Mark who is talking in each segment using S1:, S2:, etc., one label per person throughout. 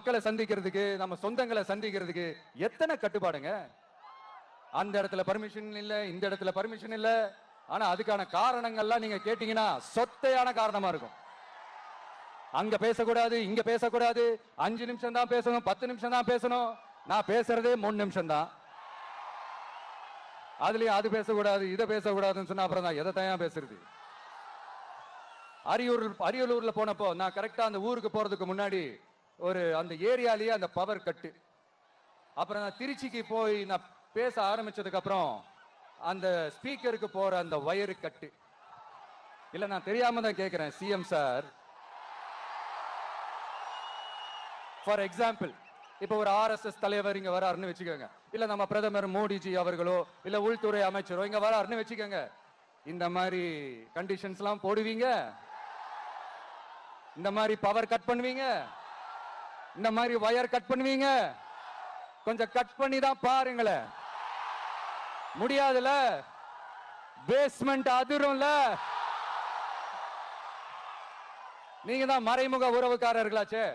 S1: மக்களை சந்திக்கிறதுக்கு, நம்ம சொந்தங்களை சந்திக்கிறதுக்கு எத்தனை கட்டுப்பாடுங்க. அந்த இடத்துல பர்மிஷன் இல்ல, இந்த இடத்துல பர்மிஷன் இல்ல. ஆனா அதுக்கான காரணங்கள்லாம் நீங்க கேட்டீங்கன்னா சொத்தையான காரணமா இருக்கும். அங்க பேசக்கூடாது, இங்க பேசக்கூடாது, 5 நிமிஷம் தான் பேசணும், 10 நிமிஷம் தான் பேசணும். நான் பேசுறதே 3 நிமிஷம் தான். அதுலயும் அது பேசக்கூடாது, இதை பேசக்கூடாதுன்னு சொன்னா அப்புறம் தான் எதை தயா பேசுறது. அரியலூர்ல போனப்போ நான் கரெக்டா அந்த ஊருக்கு போறதுக்கு முன்னாடி ஒரு அந்த ஏரியாலேயே அந்த பவர் கட்டு. அப்புறம் நான் திருச்சிக்கு போய் நான் பேச ஆரம்பிச்சதுக்கு அப்புறம் அந்த ஸ்பீக்கருக்கு போற அந்த வயரு கட்டு. இல்ல நான் தெரியாம தான் கேட்கிறேன் சிஎம் சார். ஃபார் எக்ஸாம்பிள், இப்ப ஒரு RSS தலைவர் இங்க வராருன்னு வச்சுக்கோங்க, இல்ல நம்ம பிரதமர் மோடிஜி அவர்களோ இல்ல உள்துறை அமைச்சரோ இங்க வராருன்னு வச்சுக்கோங்க. இந்த மாதிரி கண்டிஷன்ஸ் எல்லாம் போடுவீங்க, இந்த மாதிரி பவர் கட் பண்ணுவீங்க, இந்த மாதிரி வயர் கட் பண்ணுவீங்க. கொஞ்சம் கட் பண்ணி தான் பாருங்களேன். முடியாதுல, பேஸ்மெண்ட் அதிரும்ல. நீங்க தான் மறைமுக உறவுக்காரர்களாச்சே.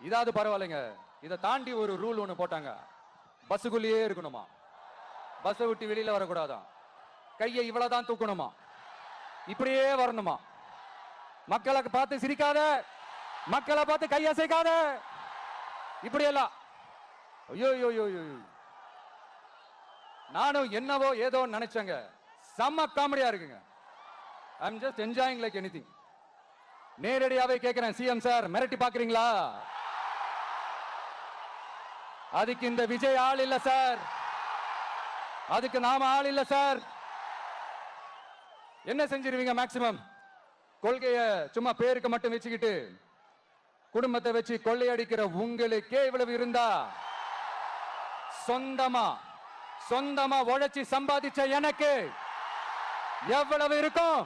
S1: இதாவது பரவாயில்லைங்க. இதை தாண்டி ஒரு ரூல் ஒண்ணு போட்டாங்க. பஸ்ஸுக்குள்ளேயே இருக்கணுமா, பஸ்ஸை விட்டு வெளியில வரக்கூடாதான், கையை இவ்வளவுதான் தூக்கணுமா, இப்படியே வரணுமா, மக்களை பார்த்து சிரிக்காத, மக்களை பார்த்து கையசைக்காத, இப்படி எல்லாம். ஐயோ, நானும் என்னவோ ஏதோ நினைச்சேங்க. செம்ம காமெடியா இருக்குங்க. I am just enjoying like anything. நேரடியாவே கேட்கிறேன் சிஎம் சார், மிரட்டி பாக்குறீங்களா? அதுக்கு இந்த விஜய் ஆள் இல்ல சார், அதுக்கு நாம ஆள் இல்ல சார். என்ன செஞ்சிருவீங்க? மேக்சிமம் கொள்கைய சும்மா பேருக்கு மட்டும் வச்சுக்கிட்டு குடும்பத்தை வச்சு கொள்ளையடிக்கிற உங்களுக்கே இவ்வளவு இருந்தா, சொந்தமா உழைச்சி சம்பாதிச்ச எனக்கு எவ்வளவு இருக்கும்?